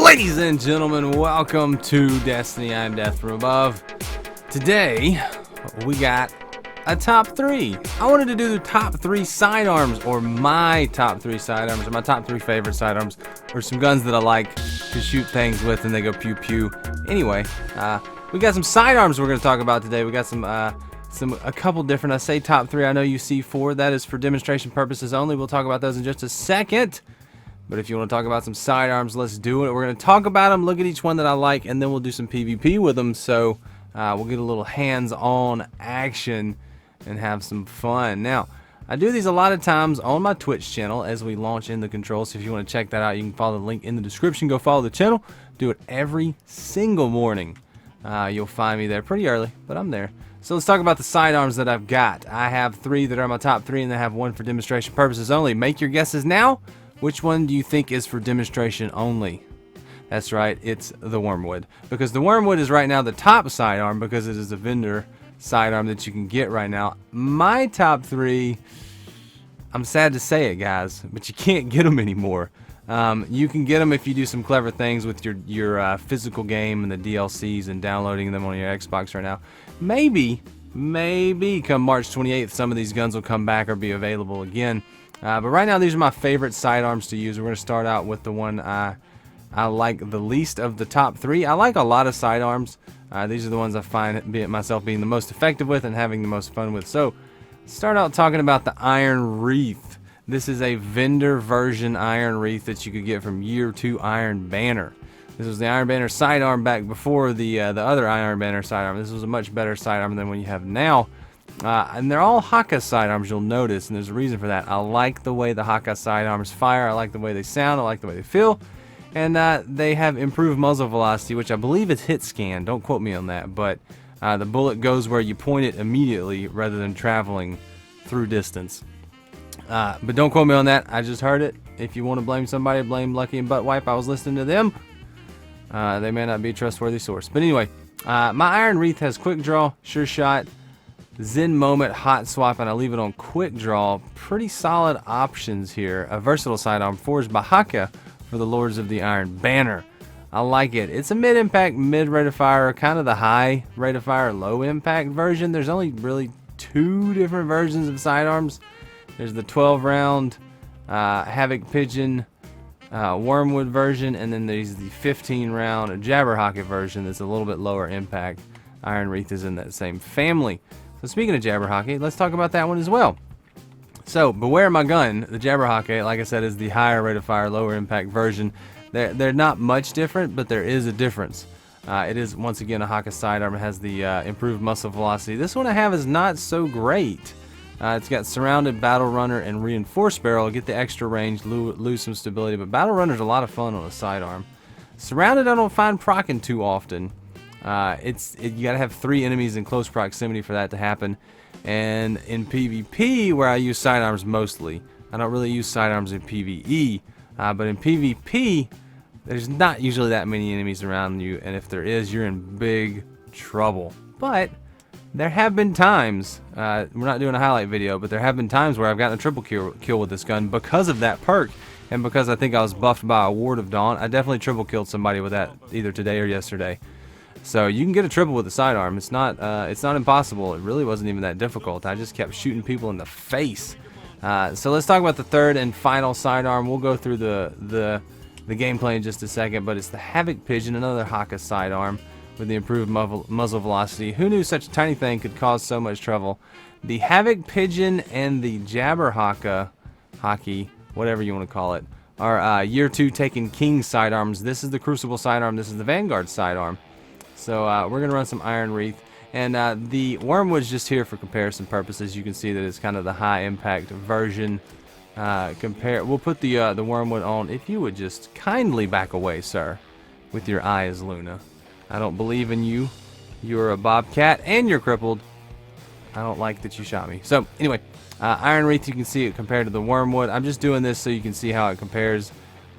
Ladies and gentlemen, welcome to Destiny. I'm Death from Above. Today, we got a top 3. I wanted to do the top 3 sidearms, or my top 3 sidearms, or my top 3 favorite sidearms, or some guns that I like to shoot things with and they go pew pew. Anyway, we got some sidearms we're going to talk about today. We got a couple different, I say top 3, I know you see 4. That is for demonstration purposes only. We'll talk about those in just a second. But if you want to talk about some sidearms, let's do it. We're going to talk about them, look at each one that I like, and then we'll do some PvP with them. So we'll get a little hands-on action and have some fun. Now, I do these a lot of times on my Twitch channel as we launch in the controls. So if you want to check that out, you can follow the link in the description. Go follow the channel. Do it every single morning. You'll find me there pretty early, but I'm there. So let's talk about the sidearms that I've got. I have 3 that are my top 3, and I have 1 for demonstration purposes only. Make your guesses now. Which one do you think is for demonstration only? That's right, it's the Wormwood. Because the Wormwood is right now the top sidearm because it is a vendor sidearm that you can get right now. My top 3, I'm sad to say it, guys, but you can't get them anymore. You can get them if you do some clever things with your physical game and the DLCs and downloading them on your Xbox right now. Maybe come March 28th, some of these guns will come back or be available again. But right now, these are my favorite sidearms to use. We're going to start out with the one I like the least of the top 3. I like a lot of sidearms. These are the ones I find myself being the most effective with and having the most fun with. So, start out talking about the Iron Wreath. This is a vendor version Iron Wreath that you could get from Year 2 Iron Banner. This was the Iron Banner sidearm back before the other Iron Banner sidearm. This was a much better sidearm than what you have now. And they're all Hakka sidearms, you'll notice, and there's a reason for that. I like the way the Hakka sidearms fire. I like the way they sound. I like the way they feel. And they have improved muzzle velocity, which I believe is hit scan. Don't quote me on that. But the bullet goes where you point it immediately rather than traveling through distance. But don't quote me on that. I just heard it. If you want to blame somebody, blame Lucky and Butt Wipe. I was listening to them. They may not be a trustworthy source. But anyway, my Iron Wreath has quick draw, sure shot, Zen Moment, hot swap, and I leave it on quick draw. Pretty solid options here. A versatile sidearm forged by Hakka for the Lords of the Iron Banner. I like it. It's a mid-impact, mid-rate of fire, kind of the high rate of fire, low-impact version. There's only really 2 different versions of sidearms. There's the 12-round Havoc Pigeon Wormwood version, and then there's the 15-round jabberhakke-d version that's a little bit lower impact. Iron Wreath is in that same family. So speaking of jabberhakke, let's talk about that one as well. So beware my gun. The jabberhakke, like I said, is the higher rate of fire, lower impact version. They're not much different, but there is a difference. It is once again a Hakka sidearm. It has the improved muzzle velocity. This one I have is not so great. It's got surrounded, battle runner, and reinforced barrel. Get the extra range, lose some stability, but battle runner's a lot of fun on a sidearm. Surrounded I don't find proccing too often. You gotta have 3 enemies in close proximity for that to happen. And in PvP, where I use sidearms mostly, I don't really use sidearms in PvE. But in PvP, there's not usually that many enemies around you, and if there is, you're in big trouble. But there have been times, we're not doing a highlight video, but there have been times where I've gotten a triple kill with this gun because of that perk, and because I think I was buffed by a Ward of Dawn. I definitely triple killed somebody with that either today or yesterday. So you can get a triple with the sidearm. It's not impossible. It really wasn't even that difficult. I just kept shooting people in the face. So let's talk about the third and final sidearm. We'll go through the gameplay in just a second, but it's the Havoc Pigeon, another Hakka sidearm with the improved muzzle velocity. Who knew such a tiny thing could cause so much trouble? The Havoc Pigeon and the jabberhakke-d, whatever you want to call it, are Year 2 Taken King sidearms. This is the Crucible sidearm. This is the Vanguard sidearm. So we're going to run some Iron Wreath. And the Wormwood's just here for comparison purposes. You can see that it's kind of the high impact version. We'll put the Wormwood on. If you would just kindly back away, sir, with your eye as Luna. I don't believe in you. You're a bobcat and you're crippled. I don't like that you shot me. So anyway, Iron Wreath, you can see it compared to the Wormwood. I'm just doing this so you can see how it compares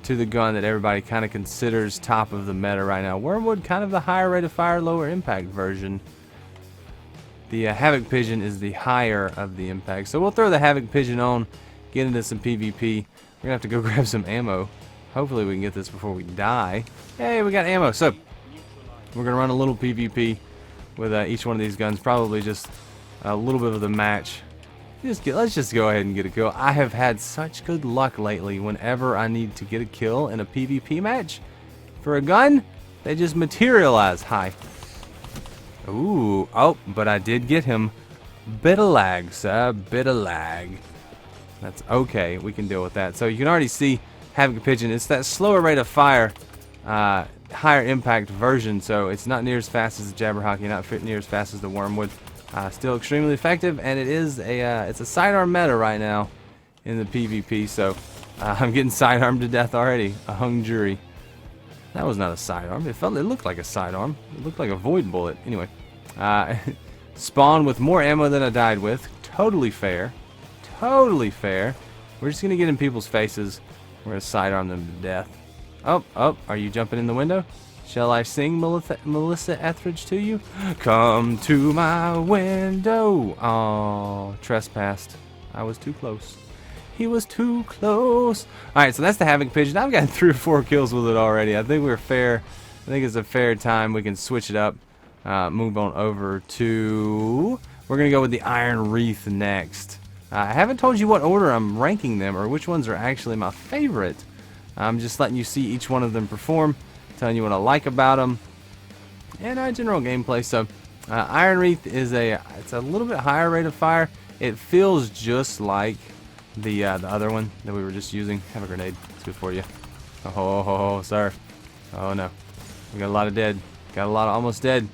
to the gun that everybody kind of considers top of the meta right now. Wormwood, kind of the higher rate of fire, lower impact version. The Havoc Pigeon is the higher of the impact. So we'll throw the Havoc Pigeon on, get into some PvP. We're going to have to go grab some ammo. Hopefully we can get this before we die. Hey, we got ammo. So we're gonna run a little PvP with each one of these guns. Probably just a little bit of the match. Let's just go ahead and get a kill. I have had such good luck lately. Whenever I need to get a kill in a PvP match for a gun, they just materialize. Hi. Ooh. Oh, but I did get him. Bit of lag, sir. Bit of lag. That's okay. We can deal with that. So you can already see Havoc Pigeon. It's that slower rate of fire, higher impact version. So it's not near as fast as the Jabberhakke, not near as fast as the Wormwood. Still extremely effective, and it is it's a sidearm meta right now in the PvP. So I'm getting sidearmed to death already. A hung jury. That was not a sidearm. It looked like a sidearm. It looked like a void bullet. Anyway, spawn with more ammo than I died with. Totally fair. Totally fair. We're just gonna get in people's faces. We're gonna sidearm them to death. Oh, are you jumping in the window? Shall I sing Melissa Etheridge to you? Come to my window. Oh, trespassed. I was too close. He was too close. Alright, so that's the Havoc Pigeon. I've got 3 or 4 kills with it already. I think we're fair. I think it's a fair time. We can switch it up. Move on over to... We're going to go with the Iron Wreath next. I haven't told you what order I'm ranking them or which ones are actually my favorite. I'm just letting you see each one of them perform, telling you what I like about them, and our general gameplay. So Iron Wreath is it's a little bit higher rate of fire. It feels just like the other one that we were just using. Have a grenade. It's good for you. Oh, sir. Oh no. We got a lot of dead. Got a lot of almost dead.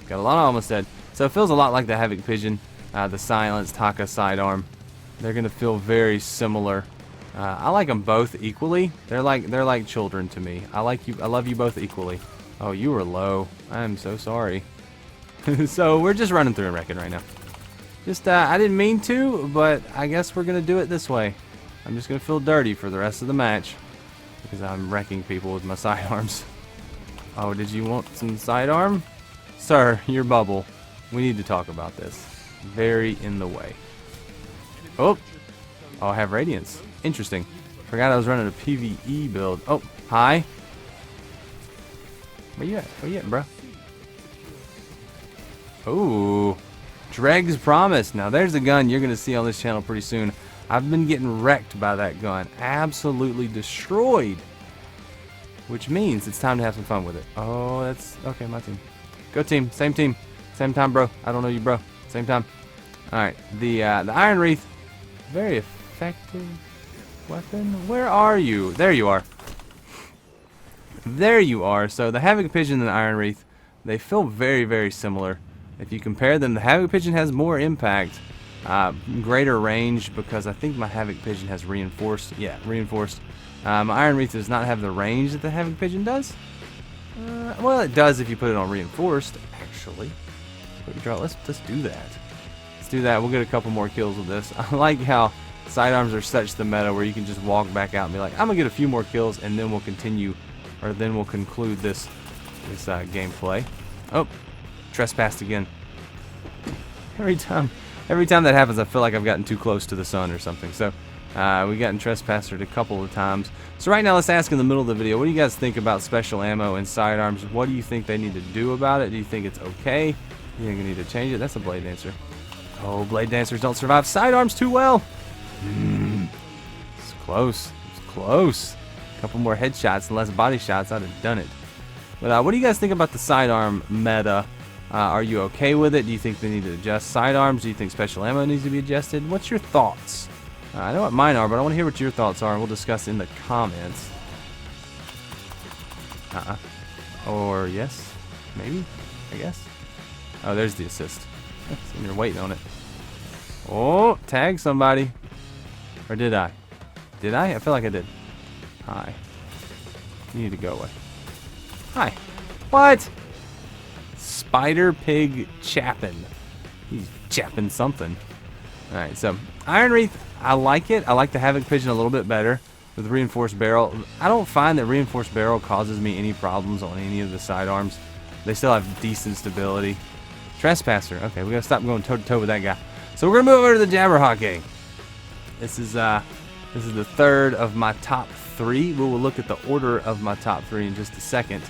Got a lot of almost dead. So it feels a lot like the Havoc Pigeon, the silenced Taka sidearm. They're gonna feel very similar. I like them both equally. They're like children to me. I love you both equally. Oh, you were low. I'm so sorry. So we're just running through and wrecking right now. Just I didn't mean to, but I guess we're gonna do it this way. I'm just gonna feel dirty for the rest of the match because I'm wrecking people with my sidearms. Oh, did you want some sidearm? Sir, your bubble. We need to talk about this. Very in the way. Oh, I have Radiance. Interesting. Forgot I was running a PvE build. Oh, hi. Where you at? Where you at, bro? Ooh. Dreg's Promise. Now, there's a gun you're going to see on this channel pretty soon. I've been getting wrecked by that gun. Absolutely destroyed. Which means it's time to have some fun with it. Oh, that's... Okay, my team. Go team. Same team. Same time, bro. I don't know you, bro. Same time. Alright. The Iron Wreath. Very effective weapon. Where are you? There you are. There you are. So the Havoc Pigeon and the Iron Wreath, they feel very, very similar. If you compare them, the Havoc Pigeon has more impact, greater range, because I think my Havoc Pigeon has reinforced. Yeah, reinforced. My Iron Wreath does not have the range that the Havoc Pigeon does. Well, it does if you put it on reinforced, actually. Let's do that. Let's do that. We'll get a couple more kills with this. I like how sidearms are such the meta where you can just walk back out and be like, I'm gonna get a few more kills and then we'll continue, or then we'll conclude this gameplay. Oh, trespassed again. Every time that happens, I feel like I've gotten too close to the sun or something. So we gotten trespassed a couple of times. So right now, let's ask in the middle of the video, what do you guys think about special ammo and sidearms? What do you think they need to do about it? Do you think it's okay? Do you think they need to change it? That's a blade dancer. Oh, blade dancers don't survive sidearms too well. It's close. It's close. A couple more headshots and less body shots, I'd have done it. But what do you guys think about the sidearm meta? Are you okay with it? Do you think they need to adjust sidearms? Do you think special ammo needs to be adjusted? What's your thoughts? I know what mine are, but I want to hear what your thoughts are, and we'll discuss in the comments. Or yes? Maybe? I guess? Oh, there's the assist. And you're waiting on it. Oh, tag somebody. Or did I? Did I? I feel like I did. Hi. You need to go away. Hi. What? Spider Pig Chappin. He's chapping something. Alright, so Iron Wreath, I like it. I like the Havoc Pigeon a little bit better with reinforced barrel. I don't find that reinforced barrel causes me any problems on any of the sidearms. They still have decent stability. Trespasser. Okay, we gotta stop going toe to toe with that guy. So we're gonna move over to the Jabberhakke. This is the third of my top 3. We will look at the order of my top 3 in just a second.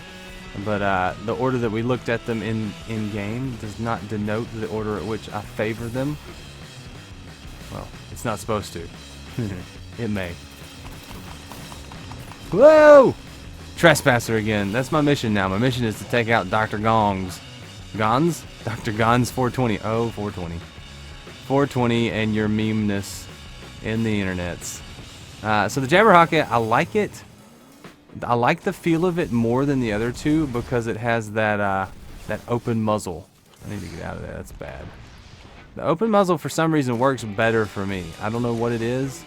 But the order that we looked at them in game does not denote the order at which I favor them. Well, it's not supposed to. It may. Whoa! Trespasser again. That's my mission now. My mission is to take out Dr. Gongs. Gons? Dr. Gons 420. Oh, 420. 420 and your memeness in the internets. So the jabberhakke, I like it. I like the feel of it more than the other two because it has that that open muzzle. I need to get out of there. That's bad. The open muzzle for some reason works better for me. I don't know what it is.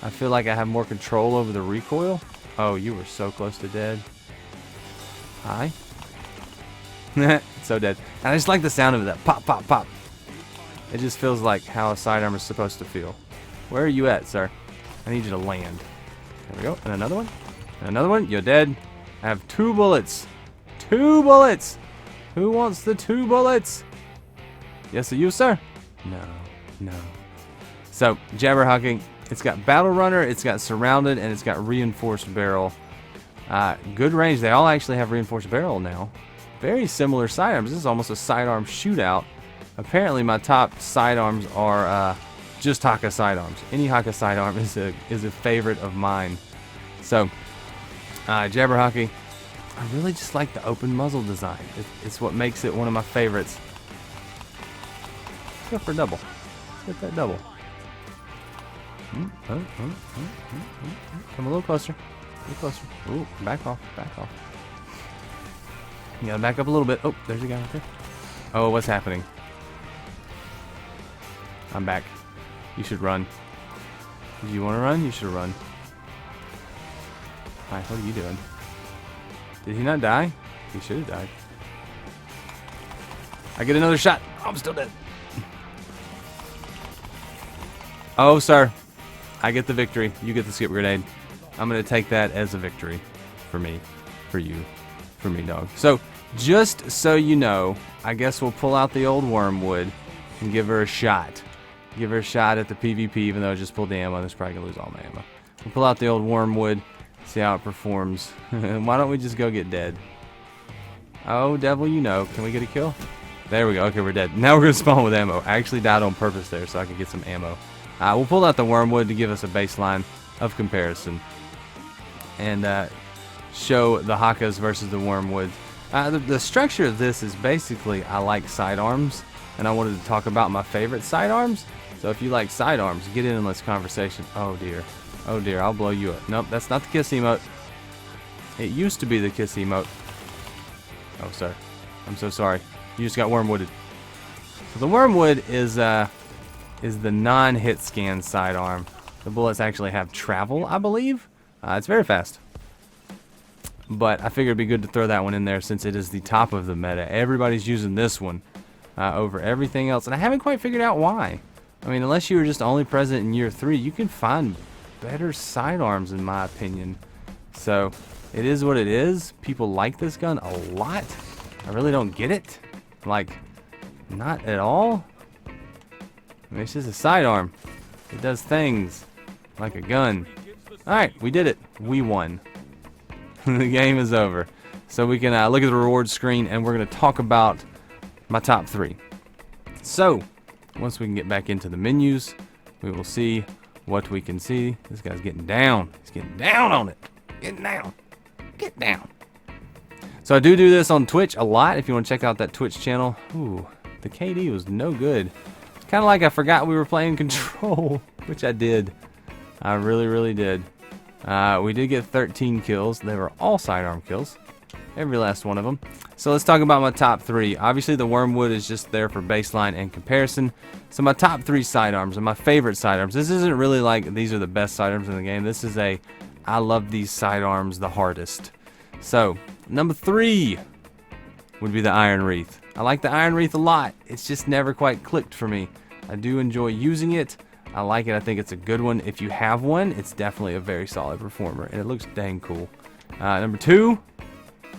I feel like I have more control over the recoil. Oh, you were so close to dead. Hi. So dead. And I just like the sound of that pop, pop, pop. It just feels like how a sidearm is supposed to feel. Where are you at, sir? I need you to land. There we go. And another one. And another one. You're dead. I have 2 bullets. 2 bullets. Who wants the 2 bullets? Yes, are you, sir? No. No. So, jabberhakke. It's got battle runner, it's got surrounded, and it's got reinforced barrel. Good range. They all actually have reinforced barrel now. Very similar sidearms. This is almost a sidearm shootout. Apparently, my top sidearms are just hakke sidearms. Any hakke sidearm is a favorite of mine. So, jabberhakke. I really just like the open muzzle design. It's what makes it one of my favorites. Let's go for a double. Let's get that double. Come a little closer. A little closer. Ooh, back off. Back off. You gotta back up a little bit. Oh, there's a guy right there. Oh, what's happening? I'm back. You should run. Do you want to run? You should run. Hi, what are you doing? Did he not die? He should have died. I get another shot. Oh, I'm still dead. Oh, sir. I get the victory. You get the skip grenade. I'm going to take that as a victory. For me. For you. For me, dog. So, just so you know, I guess we'll pull out the old Wormwood and give her a shot. Give her a shot at the PvP, even though I just pulled the ammo. That's probably going to lose all my ammo. We'll pull out the old Wormwood. See how it performs. Why don't we just go get dead? Oh, devil, you know. Can we get a kill? There we go. Okay, we're dead. Now we're going to spawn with ammo. I actually died on purpose there so I could get some ammo. We'll pull out the Wormwood to give us a baseline of comparison. And show the hakkes versus the Wormwood. The structure of this is basically I like sidearms. And I wanted to talk about my favorite sidearms. So if you like sidearms, get in this conversation. Oh, dear. Oh, dear. I'll blow you up. Nope, that's not the kiss emote. It used to be the kiss emote. Oh, sir. I'm so sorry. You just got wormwooded. So the Wormwood is the non-hit scan sidearm. The bullets actually have travel, I believe. It's very fast. But I figured it'd be good to throw that one in there since it is the top of the meta. Everybody's using this one over everything else. And I haven't quite figured out why. I mean, unless you were just only present in year 3, you can find better sidearms in my opinion. So it is what it is. People like this gun a lot. I really don't get it. Like, not at all. I mean, it's just a sidearm. It does things like a gun. Alright, we did it. We won. The game is over. So we can look at the reward screen and we're going to talk about my top 3. So, once we can get back into the menus, we will see what we can see. This guy's getting down. He's getting down on it. Getting down. Get down. So I do this on Twitch a lot. If you want to check out that Twitch channel. Ooh, the KD was no good. It's kind of like I forgot we were playing Control, which I did. I really, really did. We did get 13 kills. They were all sidearm kills. Every last one of them. So let's talk about my top 3. Obviously, the Wormwood is just there for baseline and comparison. So my top 3 sidearms and my favorite sidearms. This isn't really like these are the best sidearms in the game. This is a I love these sidearms the hardest. So number 3 would be the Iron Wreath. I like the Iron Wreath a lot. It's just never quite clicked for me. I do enjoy using it. I like it. I think it's a good one. If you have one, it's definitely a very solid performer, and it looks dang cool. Number 2,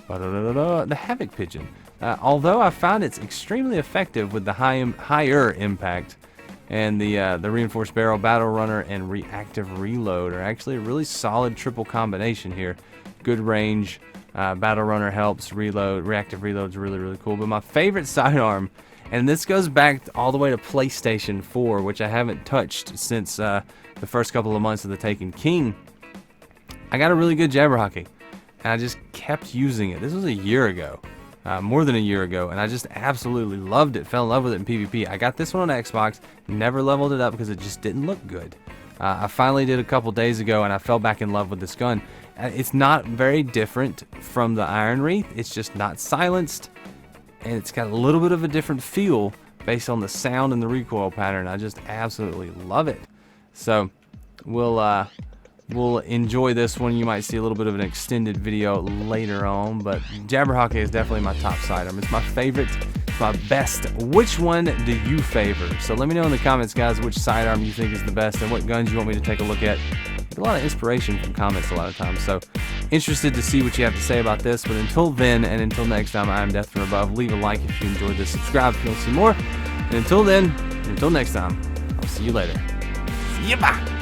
the Havoc Pigeon. Although I found it's extremely effective with the higher impact, And the reinforced barrel, battle runner, and reactive reload are actually a really solid triple combination here. Good range, battle runner helps, reactive reload's really, really cool. But my favorite sidearm, and this goes back all the way to PlayStation 4, which I haven't touched since the first couple of months of the Taken King. I got a really good jabberhakke, and I just kept using it. This was a year ago. More than a year ago, and I just absolutely loved it, fell in love with it in PvP. I got this one on Xbox, never leveled it up because it just didn't look good. I finally did a couple days ago, and I fell back in love with this gun. It's not very different from the Iron Wreath, it's just not silenced, and it's got a little bit of a different feel based on the sound and the recoil pattern. I just absolutely love it. So we'll enjoy this one. You might see a little bit of an extended video later on, but jabberhakke is definitely my top sidearm. It's my favorite, it's my best. Which one do you favor? So let me know in the comments, guys, which sidearm you think is the best and what guns you want me to take a look at. Get a lot of inspiration from comments a lot of times, so interested to see what you have to say about this. But until then, and until next time, I am Death from Above. Leave a like if you enjoyed this, subscribe if you want to see more, and until then, until next time, I'll see you later. See ya, bye.